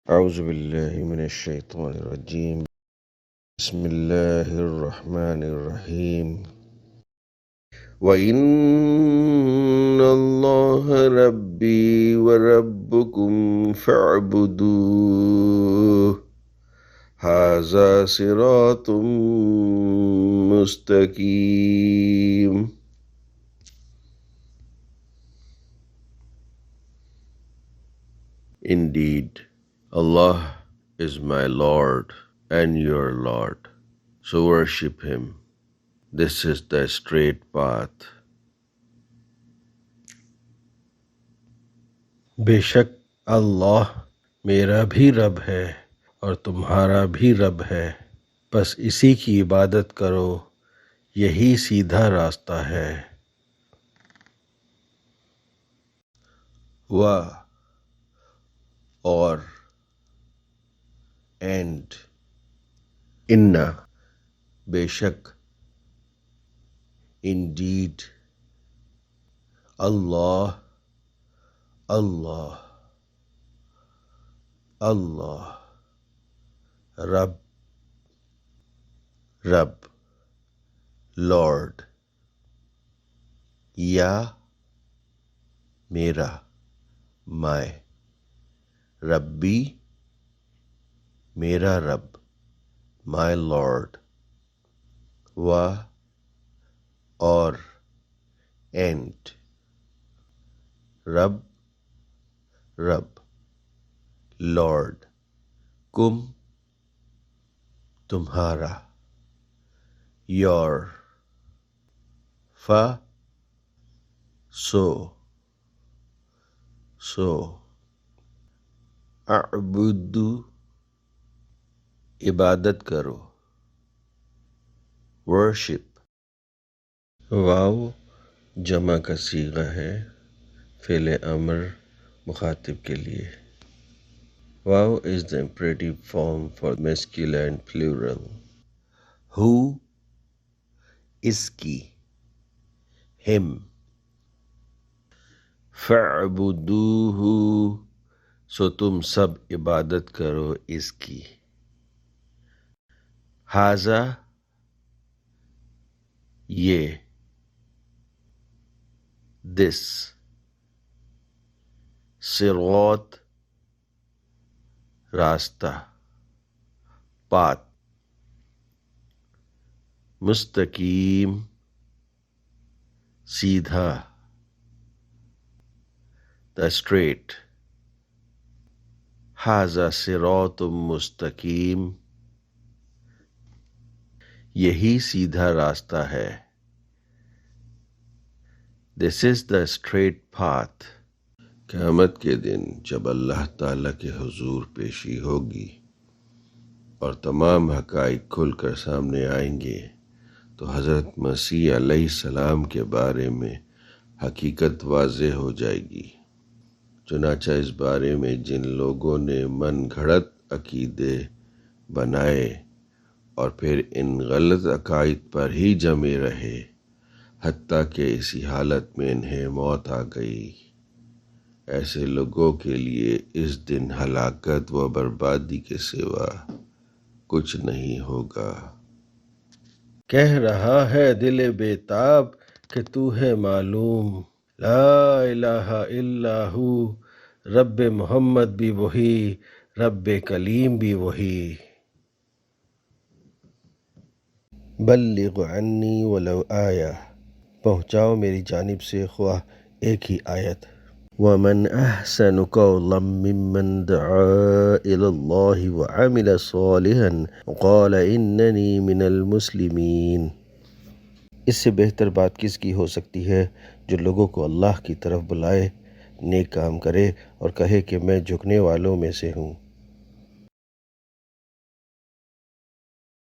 أعوذ بالله من الشيطان الرجيم. بسم الله الرحمن الرحيم. وإن الله ربي وربكم فاعبدوه هذا صراط مستقيم. Indeed, Allah is my Lord and your Lord, so worship Him. This is the straight path. بے شک اللہ میرا بھی رب ہے اور تمہارا بھی رب ہے، بس اسی کی عبادت کرو، یہی سیدھا راستہ ہے۔ و اور اینڈ ان بے شک انڈیڈ اللہ اللہ اللہ رب رب لارڈ یا میرا مائے ربی میرا رب مائی لارڈ و اور اینڈ رب رب لارڈ کم تمہارا یور سو اعبدو عبادت کرو، ورشپ واو جمع کا صیغہ ہے، فعل امر مخاطب کے لیے۔ واو از the imperative form for masculine plural. Who اس کی، him فَاعْبُدُوهُ سو تم سب عبادت کرو اس کی، ھذا یہ، دس صراط راستہ، پات مستقیم سیدھا، the straight، ھذا صراط مستقیم یہی سیدھا راستہ ہے، this is the straight path۔ قیامت کے دن جب اللہ تعالیٰ کے حضور پیشی ہوگی اور تمام حقائق کھل کر سامنے آئیں گے تو حضرت مسیح علیہ السلام کے بارے میں حقیقت واضح ہو جائے گی۔ چنانچہ اس بارے میں جن لوگوں نے من گھڑت عقیدے بنائے اور پھر ان غلط عقائد پر ہی جمے رہے حتیٰ کہ اسی حالت میں انہیں موت آ گئی، ایسے لوگوں کے لیے اس دن ہلاکت و بربادی کے سوا کچھ نہیں ہوگا۔ کہہ رہا ہے دل بے تاب کہ تو ہے معلوم، لا الہ الا ہو، رب محمد بھی وہی، رب کلیم بھی وہی۔ بلغ عنی ولو آیہ، پہنچاؤ میری جانب سے خواہ ایک ہی آیت۔ ومن احسن قولا ممن دعا الی اللہ وعمل صالحا وقال اننی من المسلمین، اس سے بہتر بات کس کی ہو سکتی ہے جو لوگوں کو اللہ کی طرف بلائے، نیک کام کرے اور کہے کہ میں جھکنے والوں میں سے ہوں۔